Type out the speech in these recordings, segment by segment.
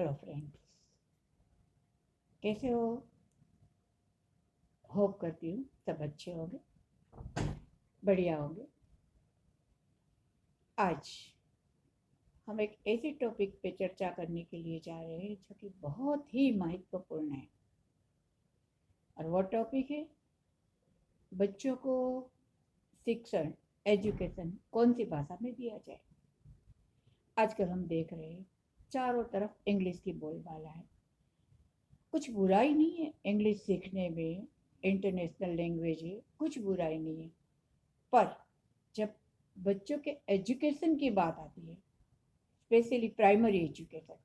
Hello friends, कैसे हो? Hope करती हूँ सब अच्छे होंगे, बढ़िया होंगे। आज हम एक ऐसे टॉपिक पे चर्चा करने के लिए जा रहे हैं जो कि बहुत ही महत्वपूर्ण है। और वो टॉपिक है बच्चों को शिक्षण, एजुकेशन कौन सी भाषा में दिया जाए। आजकल हम देख रहे हैं चारों तरफ इंग्लिश की बोलबाला है। कुछ बुराई नहीं है इंग्लिश सीखने में, इंटरनेशनल लैंग्वेज है, कुछ बुराई नहीं है। पर जब बच्चों के एजुकेशन की बात आती है, स्पेशली प्राइमरी एजुकेशन,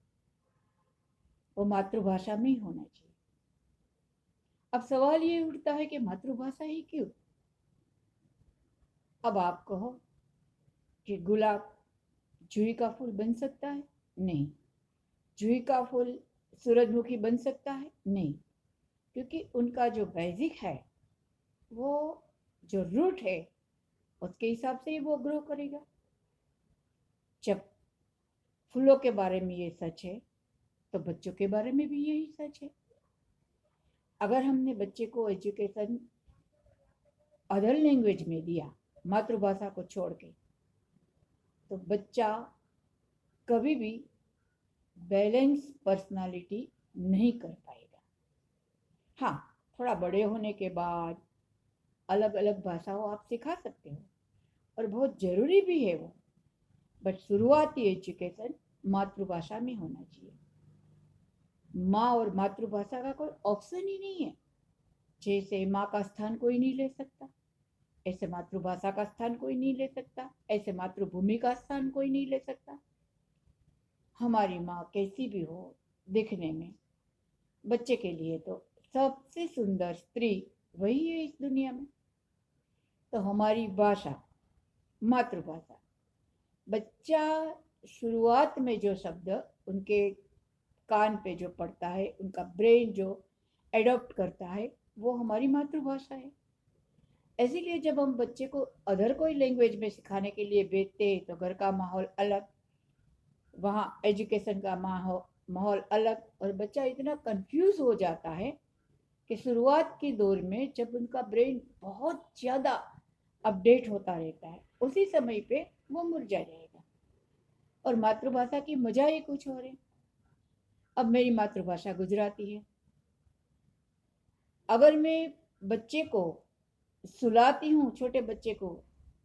वो मातृभाषा में ही होना चाहिए। अब सवाल ये उठता है कि मातृभाषा ही क्यों? अब आप कहो कि गुलाब जूही का फूल बन सकता है? नहीं। जूही का फूल सूरजमुखी बन सकता है? नहीं। क्योंकि उनका जो बेसिक है, वो जो रूट है, उसके हिसाब से ही वो ग्रो करेगा। जब फूलों के बारे में ये सच है, तो बच्चों के बारे में भी यही सच है। अगर हमने बच्चे को एजुकेशन अदर लैंग्वेज में दिया, मातृभाषा को छोड़ के, तो बच्चा कभी भी बैलेंस पर्सनालिटी नहीं कर पाएगा। हाँ, थोड़ा बड़े होने के बाद अलग अलग भाषाओं आप सिखा सकते हो और बहुत ज़रूरी भी है वो, बट शुरुआती एजुकेशन मातृभाषा में होना चाहिए। माँ और मातृभाषा का कोई ऑप्शन ही नहीं है। जैसे माँ का स्थान कोई नहीं ले सकता, ऐसे मातृभाषा का स्थान कोई नहीं ले सकता, ऐसे मातृभूमि का स्थान कोई नहीं ले सकता। हमारी माँ कैसी भी हो दिखने में, बच्चे के लिए तो सबसे सुंदर स्त्री वही है इस दुनिया में। तो हमारी भाषा, मातृभाषा, बच्चा शुरुआत में जो शब्द उनके कान पे जो पड़ता है, उनका ब्रेन जो एडॉप्ट करता है, वो हमारी मातृभाषा है। इसीलिए जब हम बच्चे को अदर कोई लैंग्वेज में सिखाने के लिए भेजते हैं, तो घर का माहौल अलग, वहाँ एजुकेशन का माहौल अलग, और बच्चा इतना कंफ्यूज हो जाता है कि शुरुआत के दौर में जब उनका ब्रेन बहुत ज़्यादा अपडेट होता रहता है, उसी समय पे वो मुरझा जाएगा। और मातृभाषा की मजा ही कुछ और है। अब मेरी मातृभाषा गुजराती है। अगर मैं बच्चे को सुलाती हूँ, छोटे बच्चे को,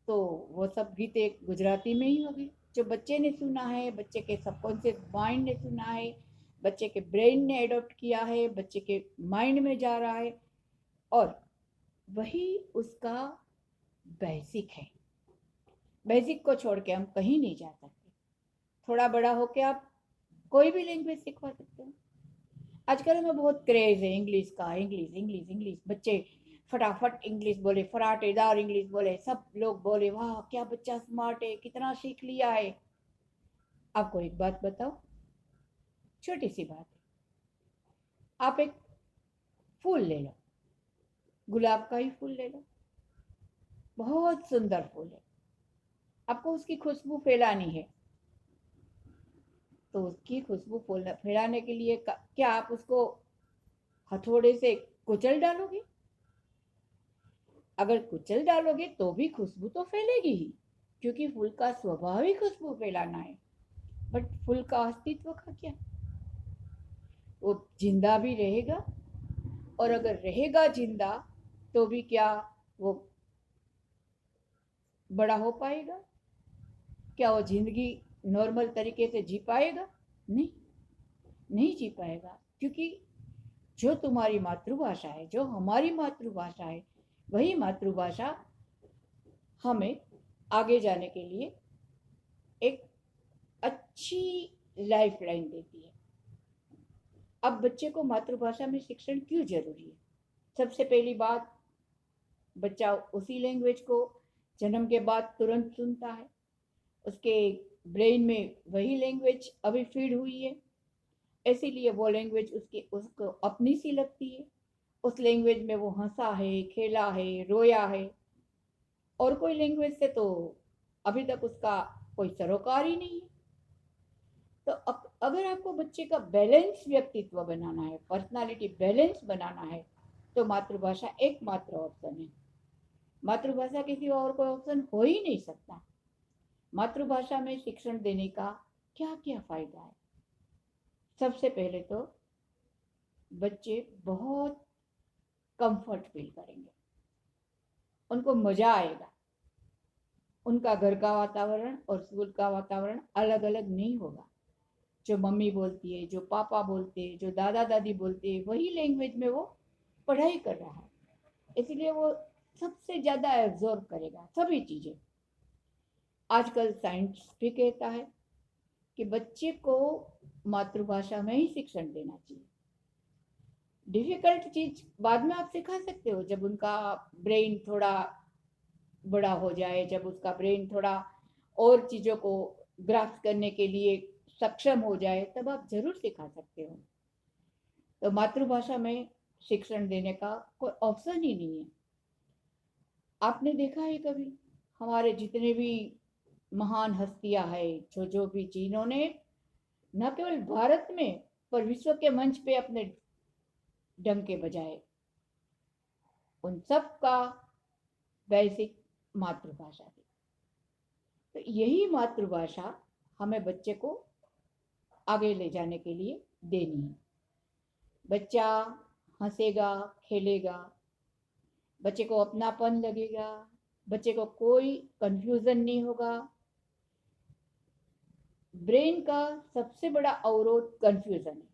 तो वो सब गीतें गुजराती में ही होगी। जो बच्चे ने सुना है, बच्चे के सबकॉन्शियस माइंड ने सुना है, बच्चे के ब्रेन ने एडॉप्ट किया है, बच्चे के माइंड में जा रहा है, और वही उसका बेसिक है। बेसिक को छोड़ के हम कहीं नहीं जा सकते। थोड़ा बड़ा होके आप कोई भी लैंग्वेज सिखवा सकते हो। आजकल हमें बहुत क्रेज है इंग्लिश का। इंग्लिश इंग्लिश इंग्लिश, बच्चे फटाफट इंग्लिश बोले, फराटेदार इंग्लिश बोले, सब लोग बोले वाह क्या बच्चा स्मार्ट है, कितना सीख लिया है। आपको एक बात बताओ, छोटी सी बात है। आप एक फूल ले लो, गुलाब का ही फूल ले लो, बहुत सुंदर फूल है। आपको उसकी खुशबू फैलानी है, तो उसकी खुशबू फैलाने के लिए क्या आप उसको हथौड़े से कुचल डालोगे? अगर कुचल डालोगे तो भी खुशबू तो फैलेगी ही, क्योंकि फूल का स्वभाव ही खुशबू फैलाना है। बट फूल का अस्तित्व का क्या? वो जिंदा भी रहेगा, और अगर रहेगा जिंदा तो भी क्या वो बड़ा हो पाएगा? क्या वो जिंदगी नॉर्मल तरीके से जी पाएगा? नहीं, नहीं जी पाएगा। क्योंकि जो तुम्हारी मातृभाषा है, जो हमारी मातृभाषा है, वही मातृभाषा हमें आगे जाने के लिए एक अच्छी लाइफ लाइन देती है। अब बच्चे को मातृभाषा में शिक्षण क्यों जरूरी है? सबसे पहली बात, बच्चा उसी लैंग्वेज को जन्म के बाद तुरंत सुनता है। उसके ब्रेन में वही लैंग्वेज अभी फीड हुई है, इसीलिए वो लैंग्वेज उसको अपनी सी लगती है। उस लैंग्वेज में वो हंसा है, खेला है, रोया है। और कोई लैंग्वेज से तो अभी तक उसका कोई सरोकार ही नहीं है। तो अगर आपको बच्चे का बैलेंस व्यक्तित्व बनाना है, पर्सनालिटी बैलेंस बनाना है, तो मातृभाषा एकमात्र ऑप्शन है। मातृभाषा किसी और कोई ऑप्शन हो ही नहीं सकता। मातृभाषा में शिक्षण देने का क्या क्या फायदा है? सबसे पहले तो बच्चे बहुत कंफर्ट फील करेंगे, उनको मजा आएगा। उनका घर का वातावरण और स्कूल का वातावरण अलग अलग नहीं होगा। जो मम्मी बोलती है, जो पापा बोलते हैं, जो दादा दादी बोलते हैं, वही लैंग्वेज में वो पढ़ाई कर रहा है, इसलिए वो सबसे ज्यादा एब्जॉर्ब करेगा सभी चीजें। आजकल साइंस भी कहता है कि बच्चे को मातृभाषा में ही शिक्षण देना चाहिए। डिफिकल्ट चीज बाद में आप सिखा सकते हो, जब उनका ब्रेन थोड़ा बड़ा हो जाए, जब उसका ब्रेन थोड़ा और चीजों को ग्रास्प करने के लिए सक्षम हो जाए, तब आप जरूर सिखा सकते हो। तो मातृभाषा में शिक्षण देने का कोई ऑप्शन ही नहीं है। आपने देखा है कभी, हमारे जितने भी महान हस्तियां हैं, जो जो भी जिन्होंने न केवल भारत में पर विश्व के मंच पे अपने डंके बजाए, उन सब का बेसिक मातृभाषा थी। तो यही मातृभाषा हमें बच्चे को आगे ले जाने के लिए देनी है। बच्चा हंसेगा, खेलेगा, बच्चे को अपनापन लगेगा, बच्चे को कोई कंफ्यूजन नहीं होगा। ब्रेन का सबसे बड़ा अवरोध कंफ्यूजन है।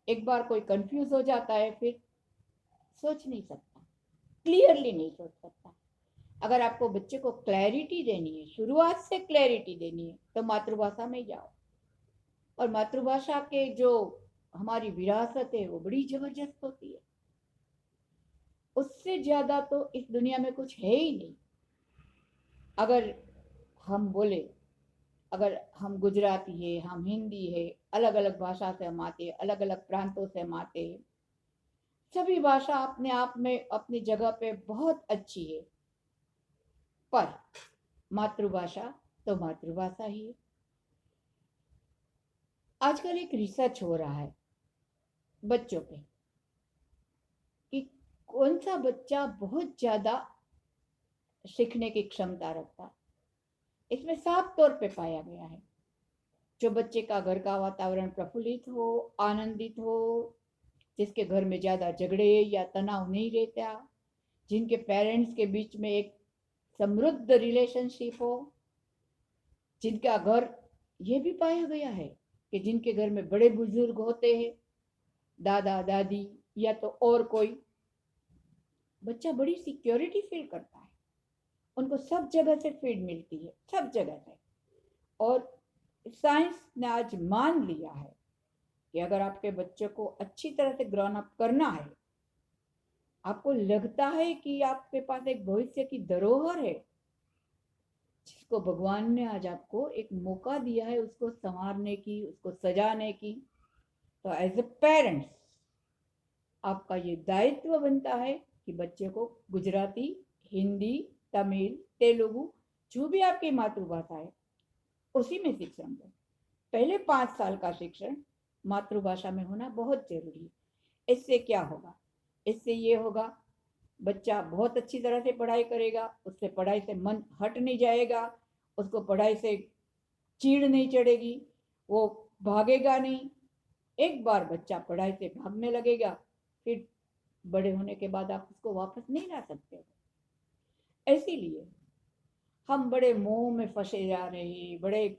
एक बार कोई कंफ्यूज हो जाता है, फिर सोच नहीं सकता, क्लियरली नहीं सोच सकता। अगर आपको बच्चे को क्लैरिटी देनी है, शुरुआत से क्लैरिटी देनी है, तो मातृभाषा में जाओ। और मातृभाषा के जो हमारी विरासत है वो बड़ी जबरदस्त होती है। उससे ज्यादा तो इस दुनिया में कुछ है ही नहीं। अगर हम बोले, अगर हम गुजराती है, हम हिंदी है, अलग अलग भाषा से हम आते, अलग अलग प्रांतों से हम आते, सभी भाषा अपने आप में अपनी जगह पे बहुत अच्छी है, पर मातृभाषा तो मातृभाषा ही है। आजकल एक रिसर्च हो रहा है बच्चों पे कि कौन सा बच्चा बहुत ज्यादा सीखने की क्षमता रखता है। इसमें साफ तौर पे पाया गया है, जो बच्चे का घर का वातावरण प्रफुल्लित हो, आनंदित हो, जिसके घर में ज्यादा झगड़े या तनाव नहीं रहता, जिनके पेरेंट्स के बीच में एक समृद्ध रिलेशनशिप हो, जिनका घर, ये भी पाया गया है कि जिनके घर में बड़े बुजुर्ग होते हैं, दादा दादी या तो और कोई, बच्चा बड़ी सिक्योरिटी फील करता है। उनको सब जगह से फीड मिलती है, सब जगह से। और साइंस ने आज मान लिया है कि अगर आपके बच्चे को अच्छी तरह से ग्रोन अप करना है, आपको लगता है कि आपके पास एक भविष्य की धरोहर है जिसको भगवान ने आज आपको एक मौका दिया है उसको संवारने की, उसको सजाने की, तो एज ए पेरेंट्स आपका ये दायित्व बनता है कि बच्चे को गुजराती, हिंदी, तमिल, तेलुगु, जो भी आपकी मातृभाषा है उसी में शिक्षण दो। पहले 5 साल का शिक्षण मातृभाषा में होना बहुत जरूरी है। इससे क्या होगा? इससे ये होगा, बच्चा बहुत अच्छी तरह से पढ़ाई करेगा, उससे पढ़ाई से मन हट नहीं जाएगा, उसको पढ़ाई से चीड़ नहीं चढ़ेगी, वो भागेगा नहीं। एक बार बच्चा पढ़ाई से भागने लगेगा, फिर बड़े होने के बाद आप उसको वापस नहीं ला सकते। इसीलिए हम बड़े मोह में फंसे जा रहे हैं, बड़े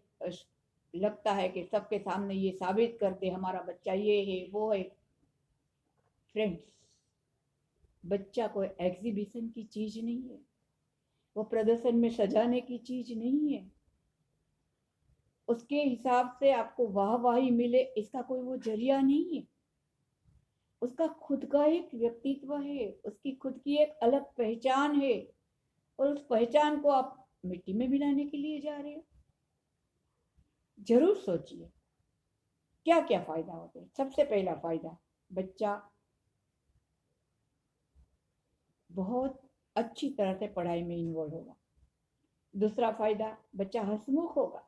लगता है कि सबके सामने ये साबित कर दे हमारा बच्चा ये है वो है। फ्रेंड्स, बच्चा कोई एग्जीबिशन की चीज नहीं है, वो प्रदर्शन में सजाने की चीज नहीं है। उसके हिसाब से आपको वाहवाही मिले इसका कोई वो जरिया नहीं है। उसका खुद का एक व्यक्तित्व है, उसकी खुद की एक अलग पहचान है, और उस पहचान को आप मिट्टी में मिलाने के लिए जा रहे हो। जरूर सोचिए क्या क्या फायदा होते हैं। सबसे पहला फायदा, बच्चा बहुत अच्छी तरह से पढ़ाई में इन्वॉल्व होगा। दूसरा फायदा, बच्चा हंसमुख होगा,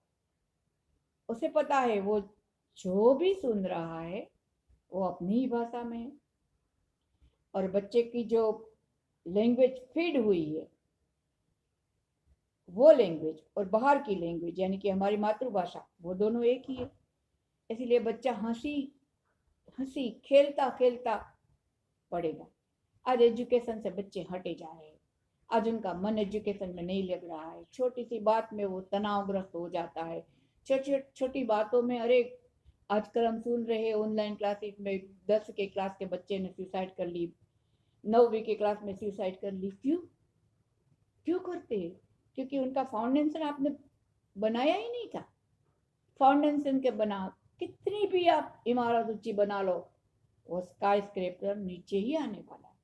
उसे पता है वो जो भी सुन रहा है वो अपनी ही भाषा में है। और बच्चे की जो लैंग्वेज फीड हुई है वो लैंग्वेज और बाहर की लैंग्वेज यानी कि हमारी मातृभाषा वो दोनों एक ही है। इसीलिए बच्चा हंसी हंसी खेलता खेलता पढ़ेगा। आज एजुकेशन से बच्चे हटे जा रहे हैं। आज उनका मन एजुकेशन में नहीं लग रहा है। छोटी सी बात में वो तनावग्रस्त हो जाता है। छोटी छोटी बातों में, अरे आजकल हम सुन रहे हैं ऑनलाइन क्लासेस में 10 के क्लास के बच्चे ने सुसाइड कर ली, 9वीं के क्लास में सुसाइड कर ली। क्यों क्यों करते हैं? क्योंकि उनका फाउंडेशन आपने बनाया ही नहीं था। फाउंडेशन के बना कितनी भी आप इमारत ऊंची बना लो, वो स्काई स्क्रेपर नीचे ही आने वाला है।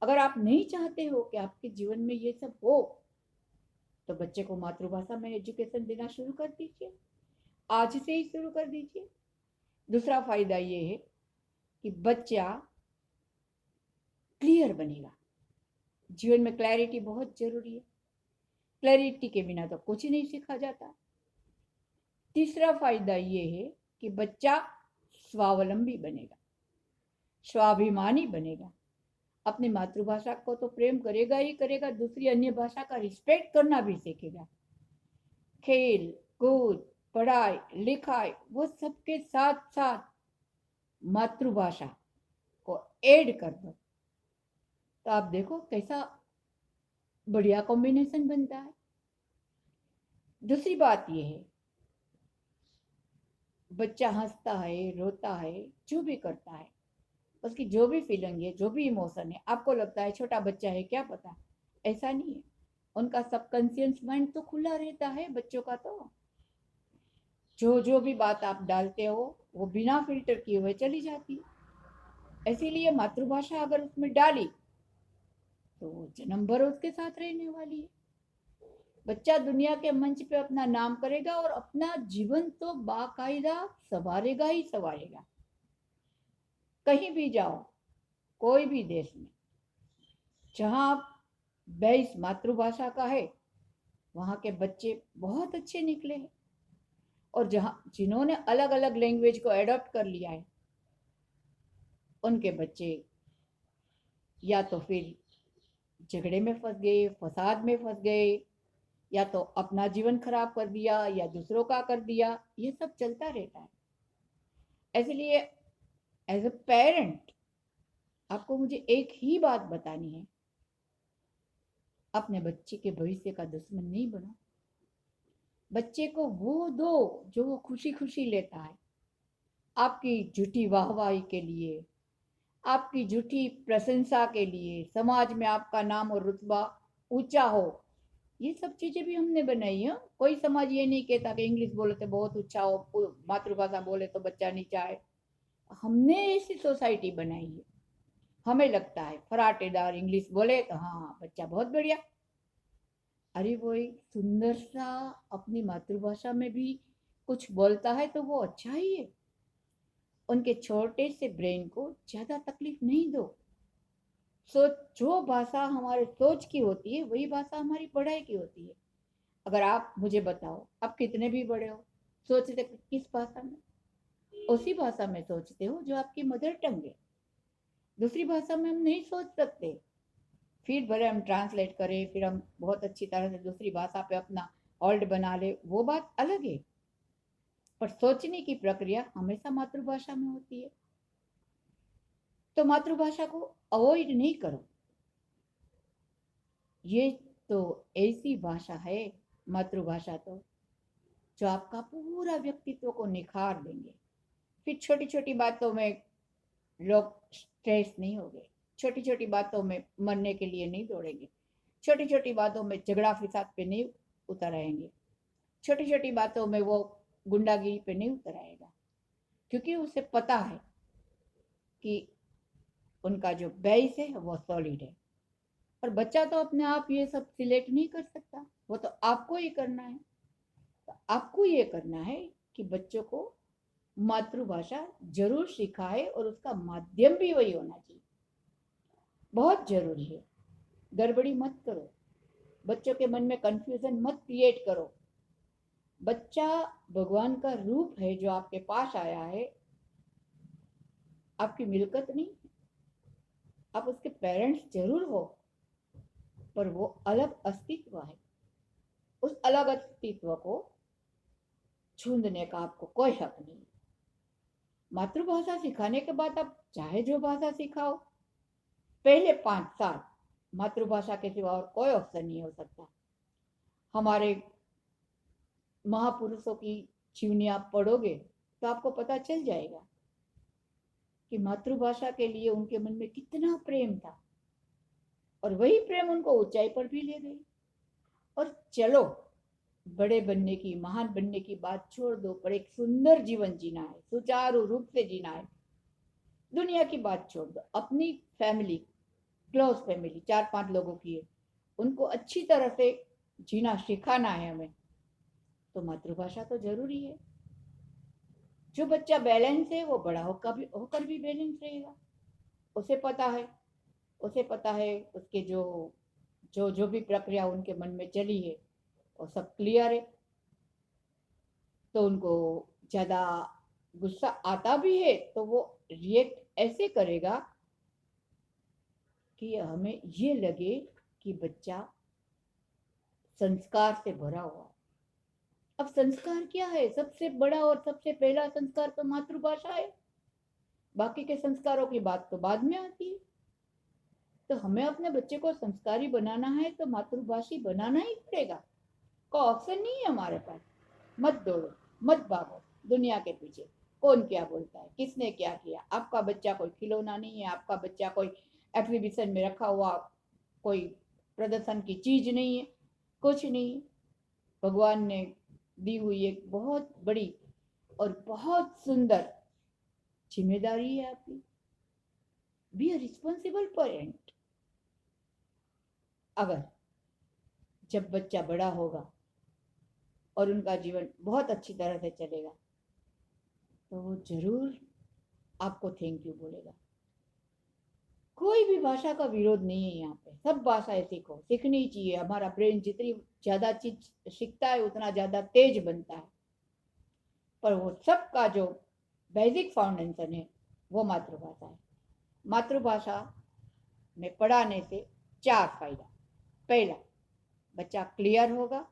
अगर आप नहीं चाहते हो कि आपके जीवन में ये सब हो, तो बच्चे को मातृभाषा में एजुकेशन देना शुरू कर दीजिए, आज से ही शुरू कर दीजिए। दूसरा फायदा ये है कि बच्चा क्लियर बनेगा। जीवन में क्लैरिटी बहुत जरूरी है। क्लैरिटी के बिना तो कुछ नहीं सीखा जाता। तीसरा फायदा ये है कि बच्चा स्वावलंबी बनेगा, स्वाभिमानी बनेगा। अपनी मातृभाषा को तो प्रेम करेगा ही करेगा, दूसरी अन्य भाषा का रिस्पेक्ट करना भी सीखेगा। खेल कूद पढ़ाई लिखाई वो सबके साथ साथ मातृभाषा को ऐड कर दो, तो आप देखो कैसा बढ़िया कॉम्बिनेशन बनता है। दूसरी बात यह है, बच्चा हंसता है रोता है जो भी करता है, उसकी जो भी फीलिंग है जो भी इमोशन है, आपको लगता है छोटा बच्चा है क्या पता, ऐसा नहीं है। उनका सबकॉन्शियस माइंड तो खुला रहता है बच्चों का। तो जो जो भी बात आप डालते हो वो बिना फिल्टर किए हुए चली जाती है। इसीलिए मातृभाषा अगर उसमें डाली तो जन्म भर उसके साथ रहने वाली है। बच्चा दुनिया के मंच पे अपना नाम करेगा और अपना जीवन तो बाकायदा संवारेगा ही संवारेगा। कहीं भी जाओ, कोई भी देश में, जहां बेस मातृभाषा का है वहां के बच्चे बहुत अच्छे निकले हैं। और जहां जिन्होंने अलग अलग लैंग्वेज को एडॉप्ट कर लिया है उनके बच्चे या तो फिर झगड़े में फंस गए, फसाद में फंस गए, या तो अपना जीवन खराब कर दिया या दूसरों का कर दिया। ये सब चलता रहता है। इसलिए एज अ पेरेंट आपको मुझे एक ही बात बतानी है, अपने बच्चे के भविष्य का दुश्मन नहीं बनो। बच्चे को वो दो जो वो खुशी खुशी लेता है। आपकी झूठी वाहवाही के लिए, आपकी झूठी प्रशंसा के लिए, समाज में आपका नाम और रुतबा ऊंचा हो, ये सब चीजें भी हमने बनाई है। कोई समाज ये नहीं कहता कि इंग्लिश बोले तो बहुत ऊंचा हो, मातृभाषा बोले तो बच्चा नीचा है। हमने ऐसी सोसाइटी बनाई है। हमें लगता है फराटेदार इंग्लिश बोले तो हाँ बच्चा बहुत बढ़िया। अरे वो एक सुंदर सा अपनी मातृभाषा में भी कुछ बोलता है तो वो अच्छा ही है। उनके छोटे से ब्रेन को ज्यादा तकलीफ नहीं दो। सोच, जो भाषा हमारे सोच की होती है वही भाषा हमारी पढ़ाई की होती है। अगर आप मुझे बताओ, आप कितने भी बड़े हो, सोचते किस भाषा में? उसी भाषा में सोचते हो जो आपकी मदर टंग है। दूसरी भाषा में हम नहीं सोच सकते। फिर भले हम ट्रांसलेट करें, फिर हम बहुत अच्छी तरह से दूसरी भाषा पे अपना होल्ड बना ले, वो बात अलग है। पर सोचने की प्रक्रिया हमेशा मातृभाषा में होती है। तो मातृभाषा को अवॉइड नहीं करो। ये तो ऐसी भाषा है, मातृभाषा तो, जो आपका पूरा व्यक्तित्व को निखार देंगे। फिर छोटी छोटी बातों में लोग स्ट्रेस नहीं होंगे, छोटी छोटी बातों में मरने के लिए नहीं दौड़ेंगे, छोटी छोटी बातों में झगड़ा फिसाद पे नहीं उतर आएंगे, छोटी छोटी बातों में वो गुंडागिरी पे नहीं उतर आएगा। क्योंकि उसे पता है कि उनका जो बेस है वो सॉलिड है। और बच्चा तो अपने आप ये सब सिलेक्ट नहीं कर सकता, वो तो आपको ही करना है। तो आपको ये करना है कि बच्चों को मातृभाषा जरूर सिखाए और उसका माध्यम भी वही होना चाहिए। बहुत जरूरी है। गड़बड़ी मत करो, बच्चों के मन में कंफ्यूजन मत क्रिएट करो। बच्चा भगवान का रूप है जो आपके पास आया है, आपकी मिलकत नहीं। आप उसके पेरेंट्स जरूर हो, पर वो अलग अस्तित्व है। उस अलग अस्तित्व को छूंदने का आपको कोई हक नहीं। मातृभाषा सिखाने के बाद आप चाहे जो भाषा सिखाओ, पहले 5 साल मातृभाषा के सिवा और कोई ऑप्शन नहीं हो सकता। हमारे महापुरुषों की जीवनी आप पढ़ोगे तो आपको पता चल जाएगा कि मातृभाषा के लिए उनके मन में कितना प्रेम था, और वही प्रेम उनको ऊंचाई पर भी ले गई। और चलो, बड़े बनने की, महान बनने की बात छोड़ दो, पर एक सुंदर जीवन जीना है, सुचारू रूप से जीना है, दुनिया की बात छोड़ दो, अपनी फैमिली, क्लोज फैमिली 4-5 लोगों की है, उनको अच्छी तरह से जीना सिखाना है हमें, तो मातृभाषा तो जरूरी है। जो बच्चा बैलेंस है वो बड़ा होकर भी बैलेंस रहेगा। उसे पता है, उसके जो जो जो भी प्रक्रिया उनके मन में चली है वो सब क्लियर है। तो उनको ज्यादा गुस्सा आता भी है तो वो रिएक्ट ऐसे करेगा कि हमें ये लगे कि बच्चा संस्कार से भरा हुआ है। अब संस्कार क्या है? सबसे बड़ा और सबसे पहला संस्कार तो मातृभाषा है। बाकी के संस्कारों की बात तो बाद में आती है। तो हमें अपने बच्चे को संस्कारी बनाना है तो मातृभाषी बनाना ही पड़ेगा, कोई ऑप्शन नहीं है हमारे पास। मत दौड़ो, मत भागो दुनिया के पीछे, कौन क्या बोलता है, किसने क्या किया। आपका बच्चा कोई खिलौना नहीं है, आपका बच्चा कोई एग्जीबिशन में रखा हुआ कोई प्रदर्शन की चीज नहीं है, कुछ नहीं। भगवान ने दी हुई एक बहुत बड़ी और बहुत सुंदर जिम्मेदारी है आपकी। Be a responsible parent. अगर जब बच्चा बड़ा होगा और उनका जीवन बहुत अच्छी तरह से चलेगा तो वो जरूर आपको थैंक यू बोलेगा। कोई भी भाषा का विरोध नहीं है यहाँ पे, सब भाषाएं सीखो, सीखनी चाहिए। हमारा ब्रेन जितनी ज्यादा चीज सीखता है उतना ज्यादा तेज बनता है। पर वो सब का जो बेसिक फाउंडेशन है वो मातृभाषा है। मातृभाषा में पढ़ाने से 4 फायदा। पहला, बच्चा क्लियर होगा,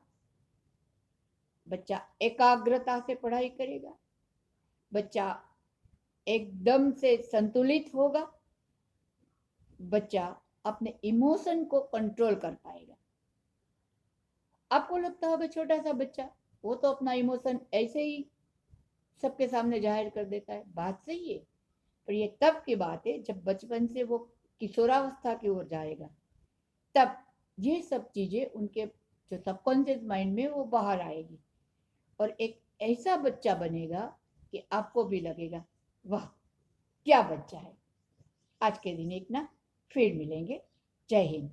बच्चा एकाग्रता से पढ़ाई करेगा, बच्चा एकदम से संतुलित होगा, बच्चा अपने इमोशन को कंट्रोल कर पाएगा। आपको लगता होगा छोटा सा बच्चा वो तो अपना इमोशन ऐसे ही सबके सामने जाहिर कर देता है, बात सही है। पर ये तब की बात है जब बचपन से वो किशोरावस्था की ओर जाएगा, तब ये सब चीजें उनके जो सबकॉन्शियस माइंड में वो बाहर आएगी, और एक ऐसा बच्चा बनेगा कि आपको भी लगेगा वाह क्या बच्चा है। आज के दिन इतना, फिर मिलेंगे। जय हिंद।